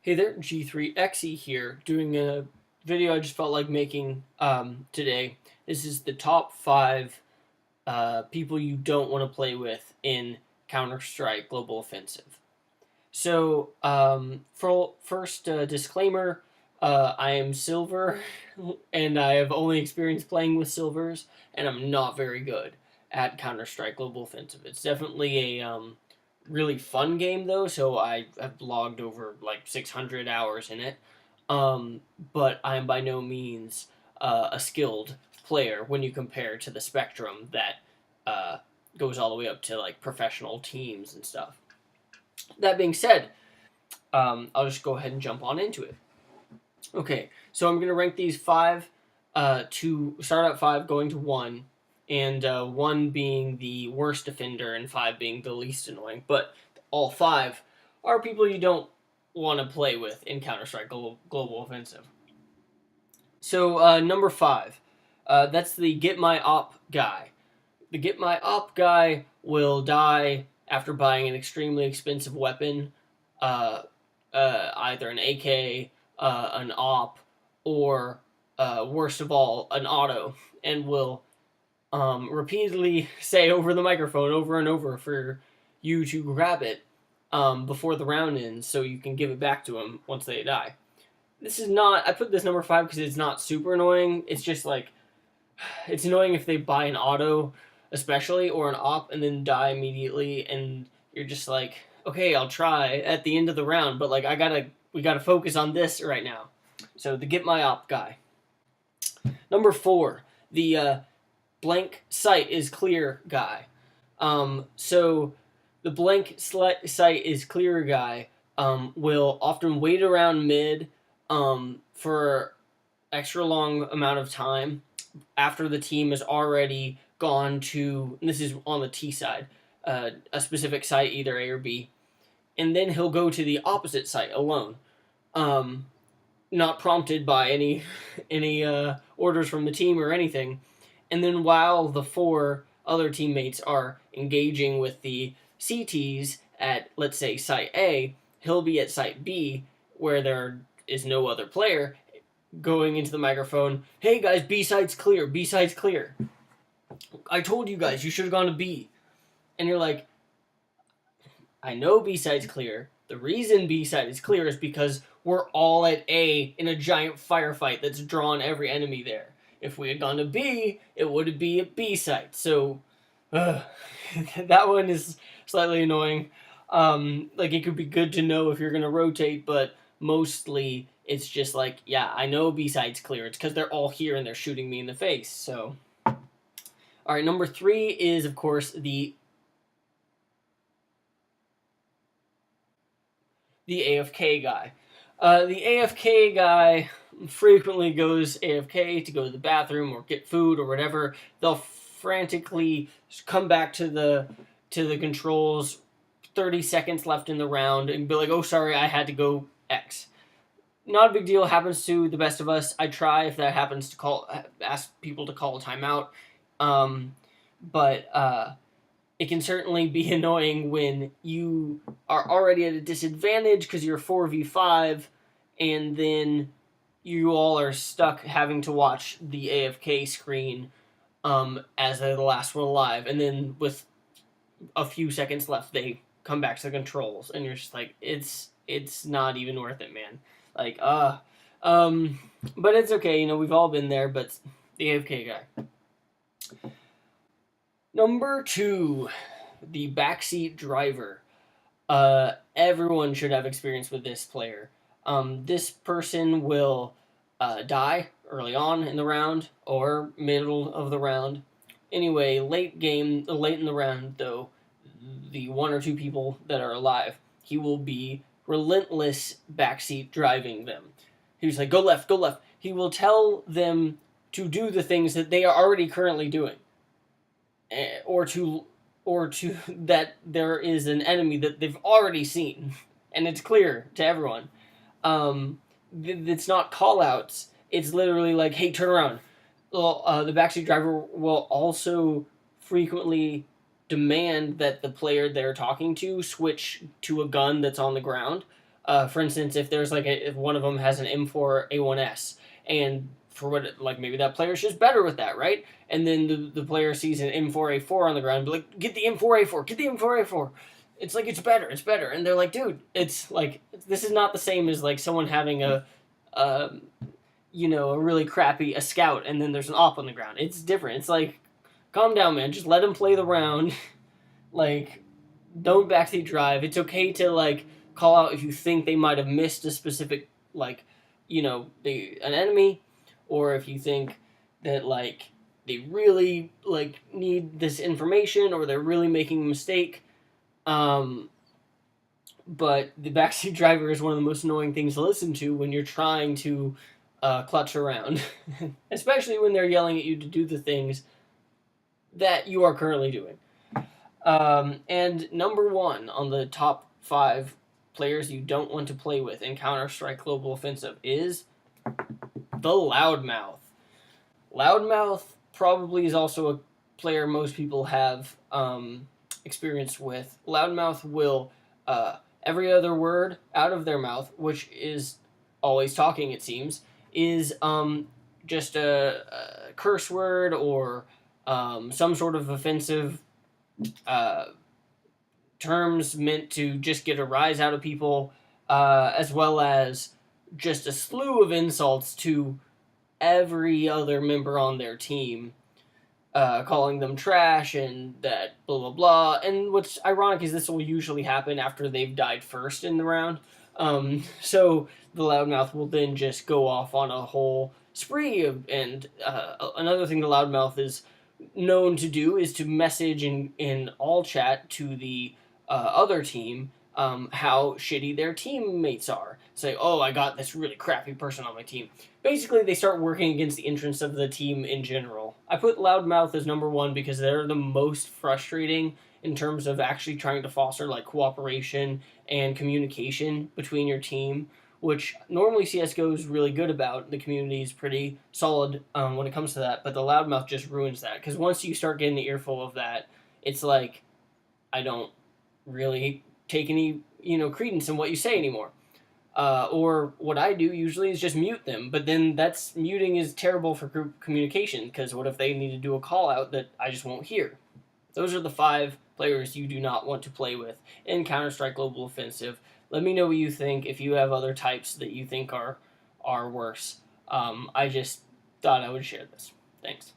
Hey there, G3XE here, doing a video I just felt like making today. This is the top 5 people you don't want to play with in Counter-Strike Global Offensive. So, for first disclaimer, I am silver, and I have only experience playing with silvers, and I'm not very good at Counter-Strike Global Offensive. It's definitely a really fun game though, so I have logged over like 600 hours in it. But I am by no means a skilled player when you compare to the spectrum that uh, goes all the way up to like professional teams and stuff. That being said, I'll just go ahead and jump on into it. Okay, so I'm gonna rank these 5 to start at 5, going to 1, and 1 being the worst defender and 5 being the least annoying. But all 5 are people you don't want to play with in Counter-Strike Global Offensive. So number 5, that's the Get My Op guy. The Get My Op guy will die after buying an extremely expensive weapon, either an AK, an op, or worst of all, an auto, and will repeatedly say over the microphone over and over for you to grab it before the round ends so you can give it back to them once they die. This is not, I put this number 5 because it's not super annoying. It's just like, it's annoying if they buy an auto, especially, or an op, and then die immediately, and you're just like, okay, I'll try at the end of the round, but like, we gotta focus on this right now. So the Get My Op guy. Number 4, the blank sight is clear guy. So the blank sight is clear guy will often wait around mid for extra long amount of time after the team has already gone to, and this is on the T side, a specific site, either A or B, and then he'll go to the opposite site alone, not prompted by any orders from the team or anything. And then while the 4 other teammates are engaging with the CTs at, let's say, site A, he'll be at site B where there is no other player, going into the microphone, hey guys, B side's clear, B side's clear. I told you guys, you should have gone to B. And you're like, I know B side's clear. The reason B side is clear is because we're all at A in a giant firefight that's drawn every enemy there. If we had gone to B, it would be at B side. So, that one is slightly annoying. Like, it could be good to know if you're going to rotate, but mostly it's just like, yeah, I know B side's clear. It's because they're all here and they're shooting me in the face. So, all right, number 3 is, of course, the AFK guy. The AFK guy frequently goes AFK to go to the bathroom or get food or whatever. They'll frantically come back to the controls 30 seconds left in the round and be like, oh, sorry, I had to go X. Not a big deal. Happens to the best of us. I try if that happens to ask people to call a timeout. But it can certainly be annoying when you are already at a disadvantage because you're 4v5, and then you all are stuck having to watch the AFK screen as they're the last one alive, and then with a few seconds left, they come back to the controls, and you're just like, it's not even worth it, man. Like, but it's okay, you know, we've all been there, but the AFK guy. Number 2, the backseat driver. Everyone should have experience with this player. This person will die early on in the round or middle of the round. Anyway, late in the round, though, the 1 or 2 people that are alive, he will be relentless backseat driving them. He's like, go left, go left. He will tell them to do the things that they are already currently doing. Or to that there is an enemy that they've already seen, and it's clear to everyone. It's not call-outs. It's literally like, hey, turn around. Well, the backseat driver will also frequently demand that the player they're talking to switch to a gun that's on the ground, For instance, if there's like if one of them has an M4A1S, and for what like maybe that player's just better with that, right? And then the player sees an M4A4 on the ground, be like, get the M4A4, get the M4A4. It's like it's better, and they're like, dude, it's like this is not the same as like someone having a a really crappy a scout, and then there's an op on the ground. It's different. It's like, calm down, man. Just let him play the round. Like, don't backseat drive. It's okay to like call out if you think they might have missed a specific like, an enemy, or if you think that like they really like need this information or they're really making a mistake. Um, but the backseat driver is one of the most annoying things to listen to when you're trying to clutch around, especially when they're yelling at you to do the things that you are currently doing. And number one on the top 5 players you don't want to play with in Counter-Strike Global Offensive is the Loudmouth. Loudmouth probably is also a player most people have experience with. Loudmouth will every other word out of their mouth, which is always talking, it seems, is just a curse word or some sort of offensive terms meant to just get a rise out of people, as well as just a slew of insults to every other member on their team, calling them trash and that blah blah blah. And what's ironic is this will usually happen after they've died first in the round. So the Loudmouth will then just go off on a whole spree and another thing the Loudmouth is known to do is to message in all chat to the other team how shitty their teammates are. Say, oh, I got this really crappy person on my team. Basically, they start working against the interests of the team in general. I put Loudmouth as number one because they're the most frustrating in terms of actually trying to foster like cooperation and communication between your team, which normally CSGO is really good about. The community is pretty solid when it comes to that, but the Loudmouth just ruins that. Because once you start getting the earful of that, it's like, I don't really take any credence in what you say anymore. Or what I do usually is just mute them, but then muting is terrible for group communication, because what if they need to do a call out that I just won't hear? Those are the 5 players you do not want to play with in Counter-Strike Global Offensive. Let me know what you think, if you have other types that you think are worse. I just thought I would share this. Thanks.